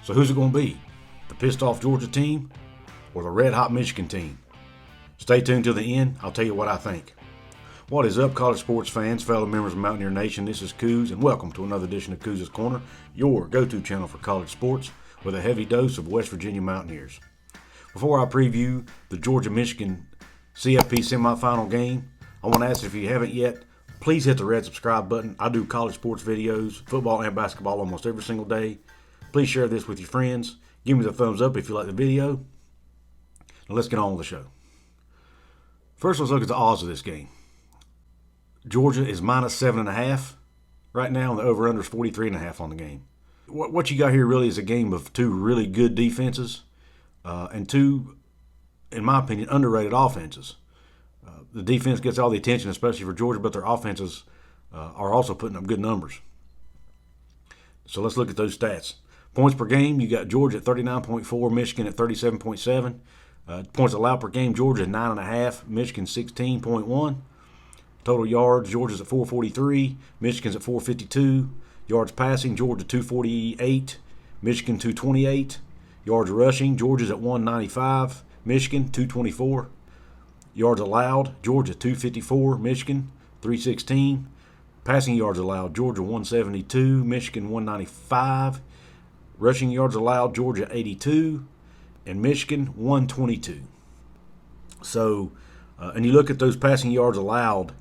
So who's it going to be? The pissed off Georgia team or the red hot Michigan team? Stay tuned till the end. I'll tell you what I think. What is up, college sports fans, fellow members of Mountaineer Nation? This is Coos, and welcome to another edition of Coos' Corner, your go-to channel for college sports with a heavy dose of West Virginia Mountaineers. Before I preview the Georgia-Michigan CFP Semifinal game, I want to ask if you haven't yet, please hit the red subscribe button. I do college sports videos, football and basketball almost every single day. Please share this with your friends. Give me the thumbs up if you like the video. Now let's get on with the show. First, let's look at the odds of this game. Georgia is minus 7.5 right now, and the over-under is 43.5 on the game. What you got here really is a game of two really good defenses and two, in my opinion, underrated offenses. The defense gets all the attention, especially for Georgia, but their offenses are also putting up good numbers. So let's look at those stats. Points per game, you got Georgia at 39.4, Michigan at 37.7. Points allowed per game, Georgia at 9.5, Michigan 16.1. Total yards, Georgia's at 443, Michigan's at 452. Yards passing, Georgia 248, Michigan 228. Yards rushing, Georgia's at 195, Michigan 224. Yards allowed, Georgia 254, Michigan 316. Passing yards allowed, Georgia 172, Michigan 195. Rushing yards allowed, Georgia 82, and Michigan 122. So, and you look at those passing yards allowed,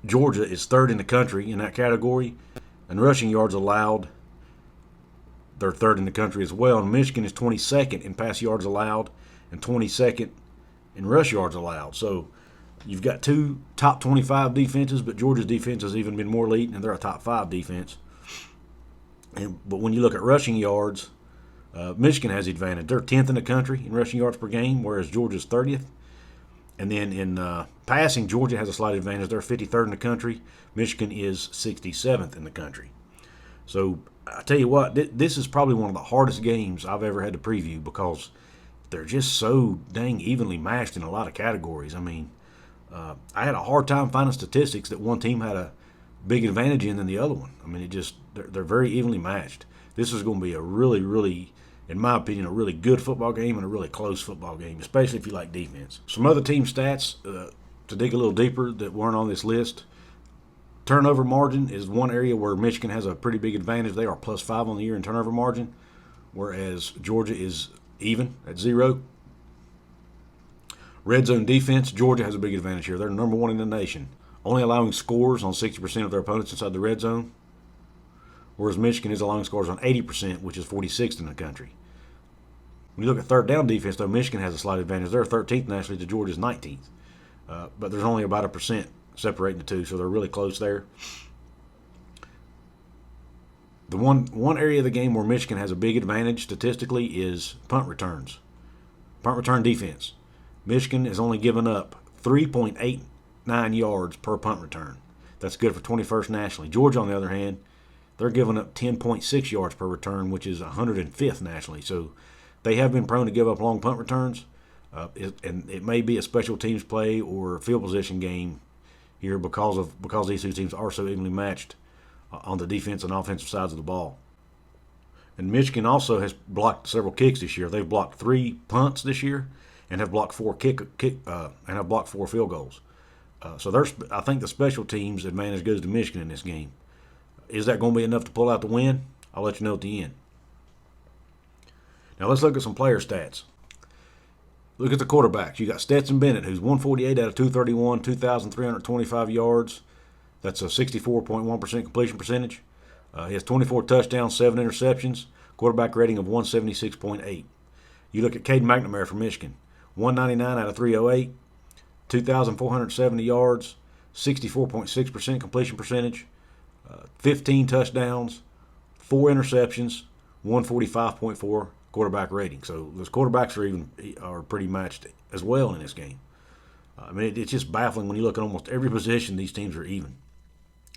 Georgia is third in the country in that category, and rushing yards allowed, they're third in the country as well. And Michigan is 22nd in pass yards allowed and 22nd in rush yards allowed. So you've got two top 25 defenses, but Georgia's defense has even been more elite, and they're a top 5 defense. But when you look at rushing yards, Michigan has the advantage. They're 10th in the country in rushing yards per game, whereas Georgia's 30th. And then in passing, Georgia has a slight advantage. They're 53rd in the country. Michigan is 67th in the country. So I tell you what, this is probably one of the hardest games I've ever had to preview because they're just so dang evenly matched in a lot of categories. I mean, I had a hard time finding statistics that one team had a big advantage in than the other one. I mean, they're very evenly matched. This is going to be a really, really, in my opinion, a really good football game and a really close football game, especially if you like defense. Some other team stats to dig a little deeper that weren't on this list. Turnover margin is one area where Michigan has a pretty big advantage. They are +5 on the year in turnover margin, whereas Georgia is even at 0. Red zone defense, Georgia has a big advantage here. They're number 1 in the nation, only allowing scores on 60% of their opponents inside the red zone, whereas Michigan is allowing scores on 80%, which is 46th in the country. When you look at third down defense, though, Michigan has a slight advantage. They're 13th nationally to Georgia's 19th, but there's only about 1% separating the two, so they're really close there. The one area of the game where Michigan has a big advantage statistically is punt returns. Punt return defense. Michigan has only given up 3.89 yards per punt return. That's good for 21st nationally. Georgia, on the other hand, they're giving up 10.6 yards per return, which is 105th nationally. So they have been prone to give up long punt returns, and it may be a special teams play or a field position game here because these two teams are so evenly matched on the defense and offensive sides of the ball. And Michigan also has blocked several kicks this year. They've blocked 3 punts this year and have blocked 4 field goals. So I think the special teams advantage goes to Michigan in this game. Is that going to be enough to pull out the win? I'll let you know at the end. Now let's look at some player stats. Look at the quarterbacks. You got Stetson Bennett, who's 148 out of 231, 2,325 yards. That's a 64.1% completion percentage. He has 24 touchdowns, 7 interceptions, quarterback rating of 176.8. You look at Caden McNamara from Michigan, 199 out of 308, 2,470 yards, 64.6% completion percentage, 15 touchdowns, 4 interceptions, 145.4 quarterback rating. So those quarterbacks are pretty matched as well in this game. I mean, it's just baffling when you look at almost every position. These teams are even.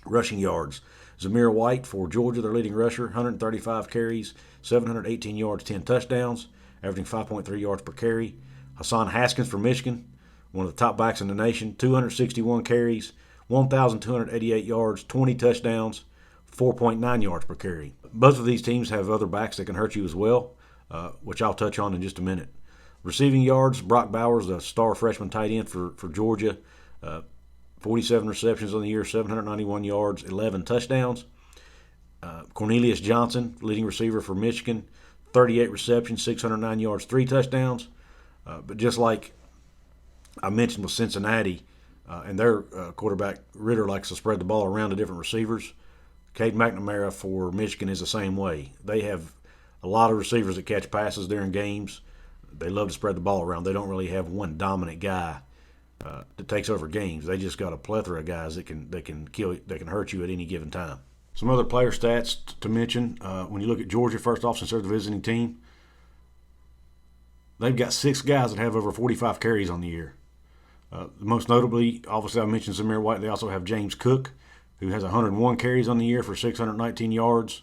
Rushing yards. Zamir White for Georgia, their leading rusher, 135 carries, 718 yards, 10 touchdowns, averaging 5.3 yards per carry. Hassan Haskins for Michigan, one of the top backs in the nation, 261 carries, 1,288 yards, 20 touchdowns, 4.9 yards per carry. Both of these teams have other backs that can hurt you as well, which I'll touch on in just a minute. Receiving yards, Brock Bowers, the star freshman tight end for Georgia, 47 receptions on the year, 791 yards, 11 touchdowns. Cornelius Johnson, leading receiver for Michigan, 38 receptions, 609 yards, 3 touchdowns. But just like I mentioned with Cincinnati and their quarterback, Ritter likes to spread the ball around to different receivers. Cade McNamara for Michigan is the same way. They have a lot of receivers that catch passes during games. They love to spread the ball around. They don't really have one dominant guy that takes over games. They just got a plethora of guys that can hurt you at any given time. Some other player stats to mention. When you look at Georgia, first off, since they're the visiting team, they've got 6 guys that have over 45 carries on the year. Most notably, obviously, I mentioned Zamir White. They also have James Cook, who has 101 carries on the year for 619 yards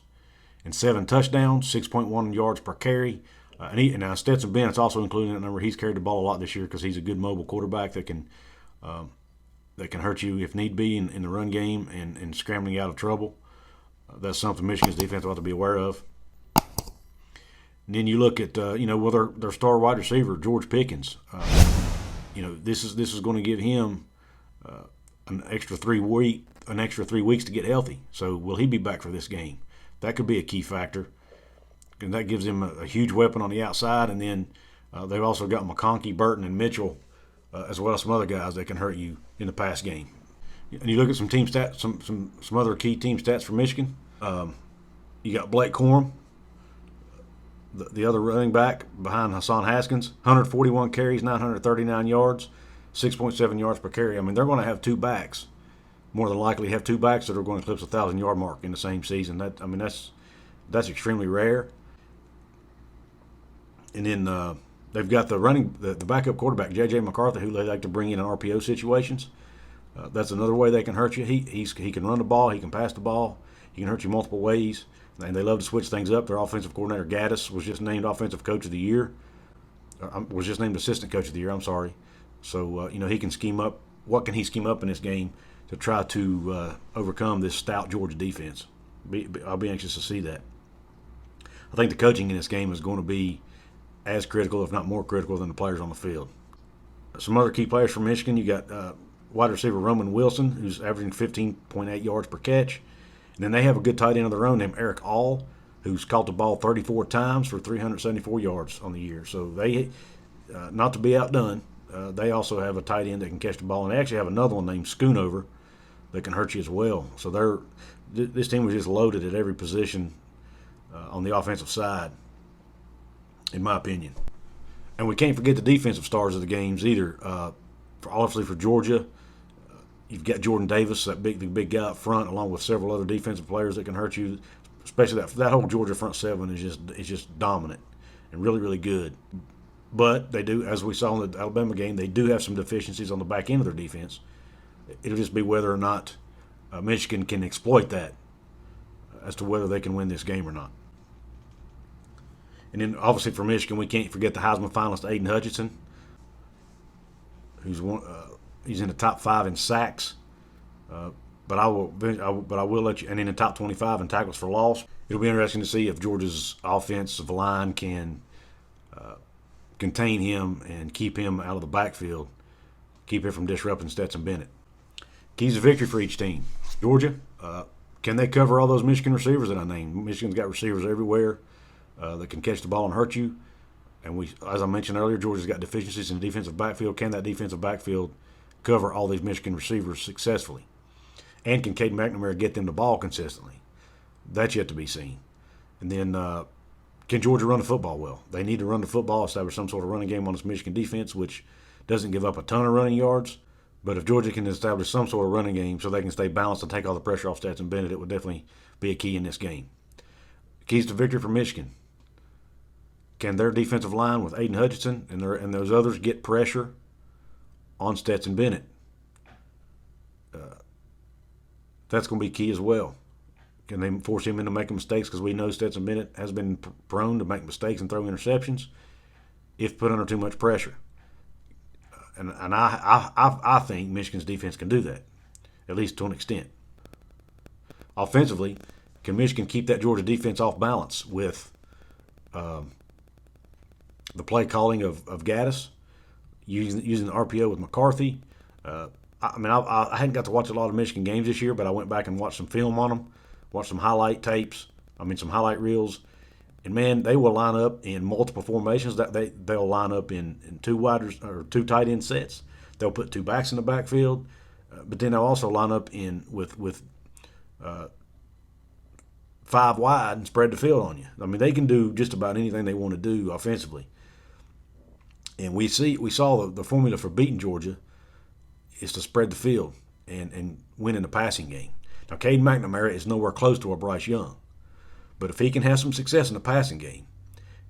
and 7 touchdowns, 6.1 yards per carry. And now Stetson Bennett's also included in that number. He's carried the ball a lot this year because he's a good mobile quarterback that can hurt you if need be in the run game and scrambling you out of trouble. That's something Michigan's defense ought to be aware of. And then you look at their star wide receiver George Pickens. This is going to give him an extra 3 weeks to get healthy. So will he be back for this game? That could be a key factor. And that gives him a huge weapon on the outside. And then they've also got McConkey, Burton, and Mitchell, as well as some other guys that can hurt you in the pass game. And you look at some team stats, some other key team stats for Michigan. You got Blake Corum, the other running back behind Hassan Haskins, 141 carries, 939 yards, 6.7 yards per carry. I mean, they're going to have 2 backs. More than likely have 2 backs that are going to eclipse the 1,000-yard mark in the same season. That's extremely rare. And then they've got the backup quarterback, J.J. McCarthy, who they like to bring in RPO situations. That's another way they can hurt you. He can run the ball. He can pass the ball. He can hurt you multiple ways. And they love to switch things up. Their offensive coordinator, Gaddis, was just named Offensive Coach of the Year. Was just named Assistant Coach of the Year, I'm sorry. So, he can scheme up. What can he scheme up in this game to try to overcome this stout Georgia defense? I'll be anxious to see that. I think the coaching in this game is going to be as critical, if not more critical, than the players on the field. Some other key players from Michigan, you got wide receiver Roman Wilson, who's averaging 15.8 yards per catch. And then they have a good tight end of their own named Eric All, who's caught the ball 34 times for 374 yards on the year. So they, not to be outdone, they also have a tight end that can catch the ball. And they actually have another one named Schoonover that can hurt you as well. So this team was just loaded at every position on the offensive side, in my opinion. And we can't forget the defensive stars of the games either. Obviously for Georgia, you've got Jordan Davis, the big guy up front, along with several other defensive players that can hurt you. Especially that whole Georgia front seven is just dominant and really, really good. But they do, as we saw in the Alabama game, they do have some deficiencies on the back end of their defense. It'll just be whether or not Michigan can exploit that as to whether they can win this game or not. And then, obviously, for Michigan, we can't forget the Heisman finalist Aiden Hutchinson, he's in the top 5 in sacks. But I will let you, and in the top 25 in tackles for loss. It'll be interesting to see if Georgia's offensive line can contain him and keep him out of the backfield, keep him from disrupting Stetson Bennett. Keys to victory for each team. Georgia, can they cover all those Michigan receivers that I named? Michigan's got receivers everywhere that can catch the ball and hurt you. And as I mentioned earlier, Georgia's got deficiencies in the defensive backfield. Can that defensive backfield cover all these Michigan receivers successfully? And can Cade McNamara get them the ball consistently? That's yet to be seen. And then can Georgia run the football well? They need to run the football, establish some sort of running game on this Michigan defense, which doesn't give up a ton of running yards. But if Georgia can establish some sort of running game so they can stay balanced and take all the pressure off Stetson Bennett, it would definitely be a key in this game. Keys to victory for Michigan. Can their defensive line with Aiden Hutchinson and those others get pressure on Stetson Bennett? That's going to be key as well. Can they force him into making mistakes? Because we know Stetson Bennett has been prone to make mistakes and throw interceptions if put under too much pressure. And I think Michigan's defense can do that, at least to an extent. Offensively, Can Michigan keep that Georgia defense off balance with the play calling of Gaddis, using the RPO with McCarthy? I hadn't got to watch a lot of Michigan games this year, but I went back and watched some film on them, watched some highlight tapes. Some highlight reels. And man, they will line up in multiple formations. They'll line up in two tight end sets. They'll put two backs in the backfield, but then they'll also line up in with 5 wide and spread the field on you. They can do just about anything they want to do offensively. And we saw the formula for beating Georgia is to spread the field and win in the passing game. Now, Cade McNamara is nowhere close to a Bryce Young. But if he can have some success in the passing game,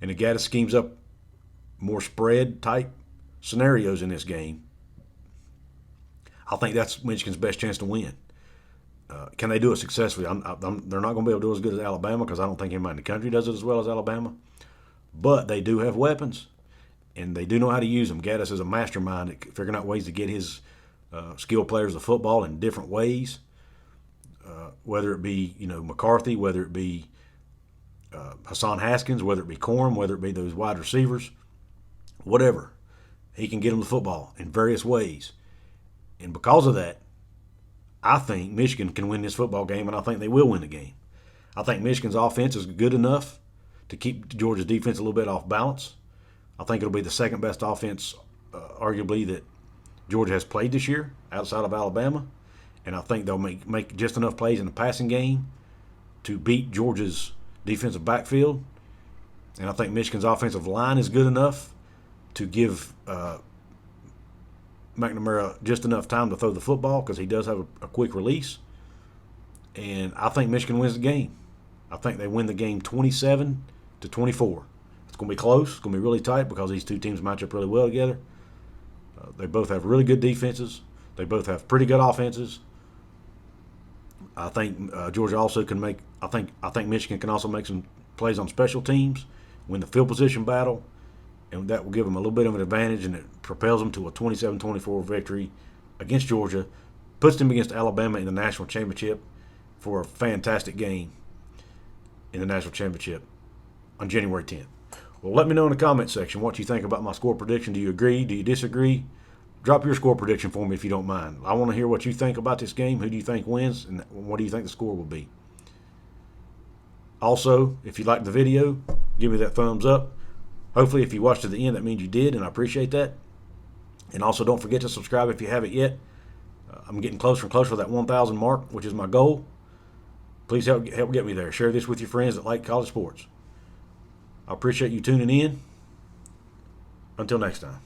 and the Gaddis schemes up more spread-type scenarios in this game, I think that's Michigan's best chance to win. Can they do it successfully? They're not going to be able to do it as good as Alabama, because I don't think anybody in the country does it as well as Alabama. But they do have weapons, and they do know how to use them. Gaddis is a mastermind at figuring out ways to get his skilled players the football in different ways, whether it be McCarthy, whether it be Hassan Haskins, whether it be Corum, whether it be those wide receivers, whatever. He can get them the football in various ways. And because of that, I think Michigan can win this football game, and I think they will win the game. I think Michigan's offense is good enough to keep Georgia's defense a little bit off balance. I think it'll be the second best offense, arguably, that Georgia has played this year outside of Alabama. And I think they'll make just enough plays in the passing game to beat Georgia's defensive backfield. And I think Michigan's offensive line is good enough to give McNamara just enough time to throw the football, because he does have a quick release. And I think Michigan wins the game. I think they win the game 27-24. It's going to be close. It's going to be really tight because these two teams match up really well together. They both have really good defenses. They both have pretty good offenses. I think Georgia also can make. I think Michigan can also make some plays on special teams, win the field position battle, and that will give them a little bit of an advantage, and it propels them to a 27-24 victory against Georgia, puts them against Alabama in the national championship for a fantastic game in the national championship on January 10th. Well, let me know in the comment section what you think about my score prediction. Do you agree? Do you disagree? Drop your score prediction for me if you don't mind. I want to hear what you think about this game. Who do you think wins, and what do you think the score will be? Also, if you liked the video, give me that thumbs up. Hopefully, if you watched to the end, that means you did, and I appreciate that. And also, don't forget to subscribe if you haven't yet. I'm getting closer and closer to that 1,000 mark, which is my goal. Please help get me there. Share this with your friends that like college sports. I appreciate you tuning in. Until next time.